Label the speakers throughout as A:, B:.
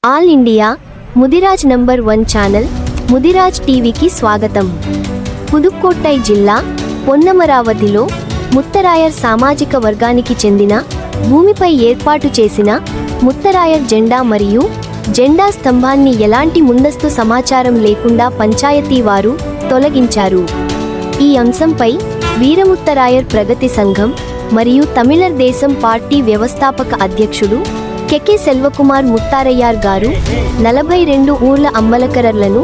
A: All India Mudiraj number 1 channel Mudiraj టీవీకి స్వాగతం. పుదుక్కోట్టై జిల్లా పొన్నమరావతిలో ముత్తరాయర్ సామాజిక వర్గానికి చెందిన భూమిపై ఏర్పాటు చేసిన ముత్తరాయర్ జెండా మరియు జెండా స్తంభాన్ని ఎలాంటి ముందస్తు సమాచారం లేకుండా పంచాయతీ వారు తొలగించారు. ఈ అంశంపై వీరముత్తరాయర్ ప్రగతి సంఘం మరియు తమిళర్ దేశం పార్టీ వ్యవస్థాపక అధ్యక్షుడు కెకే సెల్వకుమార్ ముత్తారయ్యార్ గారు 42 ఊర్ల అంబలకరర్లను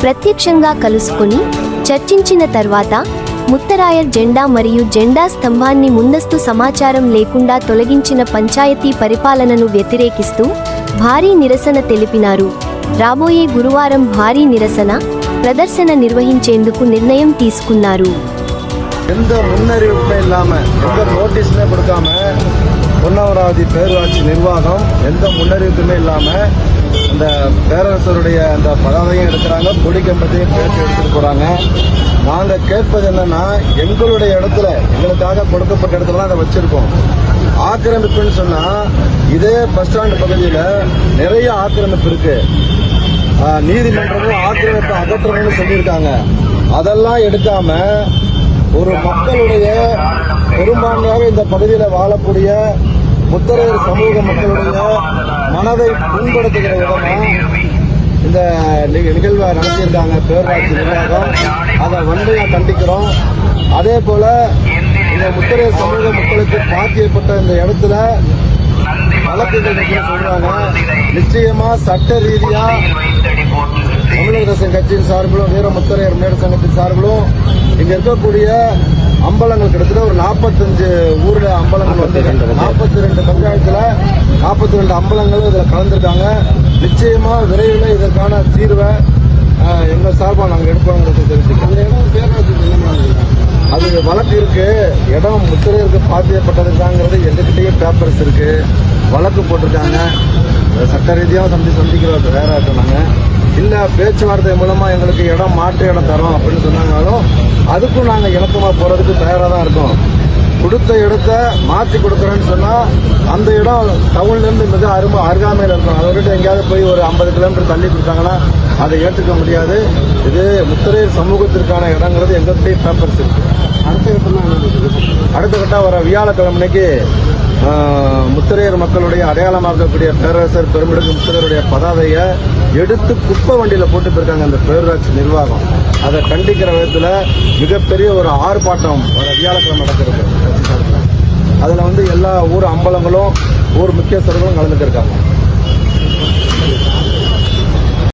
A: ప్రత్యక్షంగా కలుసుకొని చర్చించిన తర్వాత ముత్తరాయర్ జెండా మరియు జెండా స్తంభాన్ని ముందస్తు సమాచారం లేకుండా తొలగించిన పంచాయతీ పరిపాలనను వ్యతిరేకిస్తూ భారీ నిరసన తెలిపినారు. రాబోయే గురువారం భారీ నిరసన ప్రదర్శన నిర్వహించేందుకు నిర్ణయం తీసుకున్నారు.
B: எந்த முன்னறிவிப்புமே இல்லாமல் எந்த நோட்டீஸுமே கொடுக்காம பொன்னமராவதி பேரூராட்சி நிர்வாகம் எந்த முன்னறிவிப்புமே இல்லாமல் அந்த பேரரசருடைய அந்த பதாதையும் எடுக்கிறாங்க, கொடி கம்பத்தையும் பேசி எடுத்துட்டு போகிறாங்க. நாங்கள் கேட்பது என்னன்னா, எங்களுடைய இடத்துல எங்களுக்காக கொடுக்கப்பட்ட இடத்துல அதை வச்சிருக்கோம். ஆக்கிரமிப்புன்னு சொன்னால் இதே பஸ் ஸ்டாண்டு பகுதியில் நிறைய ஆக்கிரமிப்பு இருக்கு. நீதிமன்றமும் ஆக்கிரமிப்பை அகற்றணும்னு சொல்லியிருக்காங்க. அதெல்லாம் எடுக்காம ஒரு மக்களுடைய பெரும்பான்மையாக இந்த பகுதியில் வாழக்கூடிய முத்தரையர் சமூக மக்களுடைய மனதை புண்படுத்துகிற விதமா இந்த நிகழ்வை நடத்தியிருக்காங்க பேரூராட்சி நிர்வாகம். அதை வன்மையாக கண்டிக்கிறோம். அதே போல இந்த முத்தரையர் சமூக மக்களுக்கு பாத்தியப்பட்ட இந்த இடத்துல வழக்குகள் சொல்றாங்க. நிச்சயமா சட்ட ரீதியா தமிழக தேசம் கட்சியின் சார்பிலும் வீரமுத்தரையர் முன்னேற்ற சங்கத்தின் சார்பிலும் இங்க இருக்கக்கூடிய அம்பலங்கள் கிட்டத்தட்ட ஒரு 45 ஊர்ல அம்பலங்கள் வந்து 42 பஞ்சாயத்துல 42 அம்பலங்களும் இதுல கலந்துருக்காங்க. நிச்சயமா விரைவில் இதற்கான தீர்வை எங்க சார்பாக நாங்கள் எடுப்போங்கிறது தெரிஞ்சுக்கிறோம். அது வழக்கு இருக்கு. இடம் முத்திரையருக்கு பாத்தியப்பட்டதுக்காங்கிறது எங்ககிட்டயும் பேப்பர்ஸ் இருக்கு, வழக்கு போட்டிருக்காங்க. சட்ட ரீதியாக சந்திக்கிறோம். வேற சொன்னாங்க இல்லை பேச்சுவார்த்தை மூலமா எங்களுக்கு இடம் மாற்று இடம் தரோம் அப்படின்னு சொன்னாங்களும் அதுக்கும் நாங்கள் இணக்கமாக போறதுக்கு தயாராக தான் இருக்கோம். கொடுத்த இடத்த மாற்றி கொடுக்குறேன்னு சொன்னால் அந்த இடம் டவுன்லேருந்து மிக அருகாமையில் இருக்கும். அதை விட்டு எங்கேயாவது போய் ஒரு 50 கிலோமீட்டர் தள்ளி கொடுத்தாங்கன்னா அதை ஏற்றுக்க முடியாது. இது முத்தரையர் சமூகத்திற்கான இடங்கிறது எங்கள்கிட்டயும் பேப்பர்ஸ் இருக்கு. அடுத்த கட்டம் வர வியாழக்கிழமைக்கு முத்தரையர் மக்களுடைய அடையாளமாக்கக்கூடிய பேரரசர் பெருமிடுக்கு முத்தரையருடைய பதாதையை எடுத்து குப்பை வண்டியில் போட்டு போயிருக்காங்க அந்த பேரூராட்சி நிர்வாகம். அதை கண்டிக்கிற விதத்தில் மிகப்பெரிய ஒரு ஆர்ப்பாட்டம் வர வியாழக்கிழமை நடக்கிறது. அதில் எல்லா ஊர் அம்பலங்களும் ஊர் முக்கியஸ்தர்களும் கலந்துக்கிருக்காங்க.